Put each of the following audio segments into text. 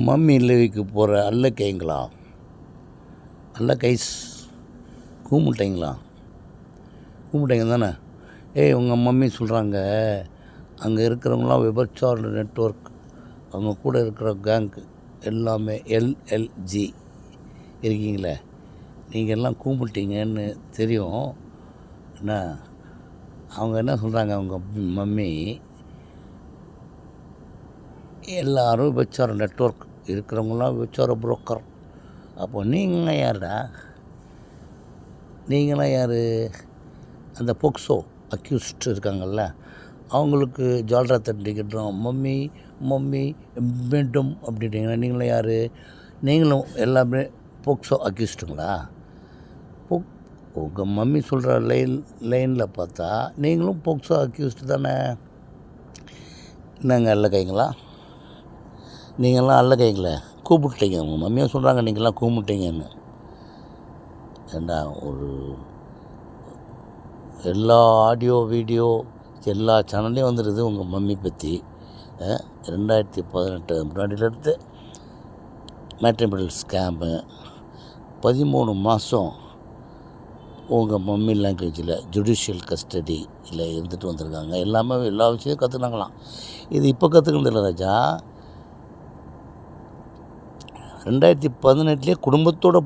Mummy இல்லைக்கு போகிற அல்ல கைங்களா, அல்ல கைஸ், கூமுட்டைங்களா, கூமுட்டைங்க தானே. உங்கள் மம்மி சொல்கிறாங்க அங்கே இருக்கிறவங்களாம் விபச்சார நெட்வொர்க், அவங்க கூட இருக்கிற கேங்க் எல்லாமே எல்எல்ஜி இருக்கீங்களே, நீங்கள் எல்லாம் கூமுட்டிங்கன்னு தெரியும். என்ன அவங்க என்ன சொல்கிறாங்க, அவங்க மம்மி எல்லோரும் விபச்சார நெட்வொர்க் இருக்கிறவங்களாம் விபச்சார புரோக்கர். அப்போ நீங்களாம் யாருடா? நீங்களாம் யார்? அந்த போக்சோ அக்யூஸ்ட் இருக்காங்கள்ல, அவங்களுக்கு ஜால்ரா தட்டிக்கிட்டோம் மம்மி மம்மி மீண்டும் அப்படின்ட்டிங்கன்னா நீங்களும் யார்? நீங்களும் எல்லாமே போக்சோ அக்யூஸ்ட்டுங்களா? உங்கள் மம்மி சொல்கிற லைனில் பார்த்தா நீங்களும் போக்சோ அக்யூஸ்டு தானே. என்னங்க அல்ல கைங்களா? நீங்கள்லாம் அல்ல கைங்களே, கூப்பிட்டீங்க. உங்கள் மம்மியும் சொல்கிறாங்க நீங்கள்லாம் கூப்பிட்டீங்கன்னு. ஏண்டா ஒரு எல்லா ஆடியோ வீடியோ எல்லா சேனல்லையும் வந்துடுது உங்கள் மம்மி பற்றி. 2018 முன்னாடியிலேருந்து மேட்ரிமோனியல் ஸ்கேமு, 13 மாதம் உங்கள் மம்மி லாங்குவேஜில் ஜுடிஷியல் கஸ்டடியில் இருந்துட்டு வந்திருக்காங்க. எல்லாமே எல்லா விஷயத்தையும் கற்றுனாங்களாம். இது இப்போ கற்றுக்கிறது இல்லை ராஜா. 2018 குடும்பத்தோட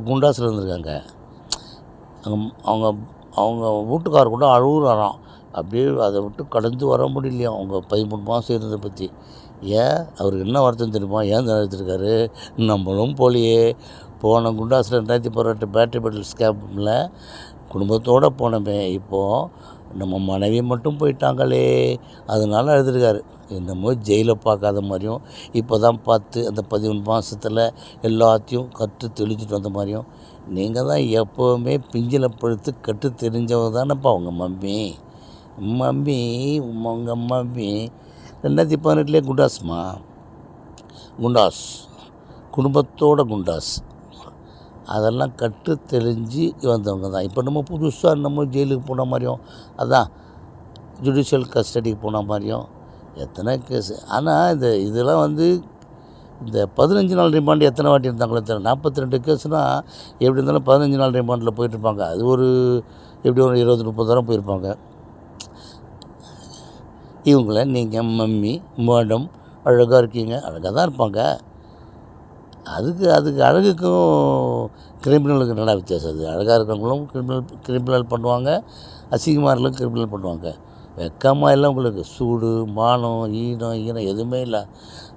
குண்டாஸில் இருந்திருக்காங்க. அவங்க அவங்க வீட்டுக்காரர் கூட அழுகுறாராம். அப்படியே அதை விட்டு கடந்து வர முடியலையா அவங்க 13 மாதம் இருந்ததை பற்றி. ஏன் அவருக்கு என்ன வருத்தம் தெரியுமா? ஏன் எடுத்துருக்காரு? நம்மளும் போலியே போன குண்டாஸில் 2018 பேட்டரி பெட்ரோல் ஸ்கேமில் குடும்பத்தோடு போனமே. இப்போது நம்ம மனைவி மட்டும் போயிட்டாங்களே, அதனால எழுதிருக்காரு. என்னமோ ஜெயிலில் பார்க்காத மாதிரியும் இப்போ தான் பார்த்து அந்த 13 மாதத்தில் எல்லாத்தையும் கற்று தெளிச்சிட்டு வந்த மாதிரியும். நீங்கள் தான் எப்போவுமே பிஞ்சில் படுத்து கற்று தெரிஞ்சவங்க தானேப்பா உங்கள் மம்மி. உங்கள் மம்மி 2018 குண்டாஸ்மா, குண்டாஸ், குடும்பத்தோட குண்டாஸ், அதெல்லாம் கற்று தெரிஞ்சு வந்தவங்க தான். இப்போ நம்ம புதுசாக நம்ம ஜெயிலுக்கு போன மாதிரியும், அதான் ஜுடிஷியல் கஸ்டடிக்கு போன மாதிரியும் எத்தனை கேஸு. ஆனால் இதெல்லாம் இந்த 15 நாள் ரிமாண்ட் எத்தனை வாட்டி இருந்தாங்களோ தெரியல. 42 கேஸுனால் எப்படி இருந்தாலும் 15 நாள் ரிமாண்டில் போயிட்டுருப்பாங்க. அது எப்படி ஒரு 20-30 தரம் போயிருப்பாங்க. இவங்கள நீங்கள் மம்மி மேடம் அழகாக இருக்கீங்க, அழகாக தான் இருப்பாங்க. அதுக்கு அழகுக்கும் கிரிமினலுக்கு நல்லா வித்தியாசம். அது அழகாக இருக்கிறவங்களும் கிரிமினல் பண்ணுவாங்க, அசிங்கமாக இருந்தாலும் கிரிமினல் பண்ணுவாங்க. வெக்கமாக இல்லை உங்களுக்கு? சூடு மானம் ஈனம் எதுவுமே இல்லை.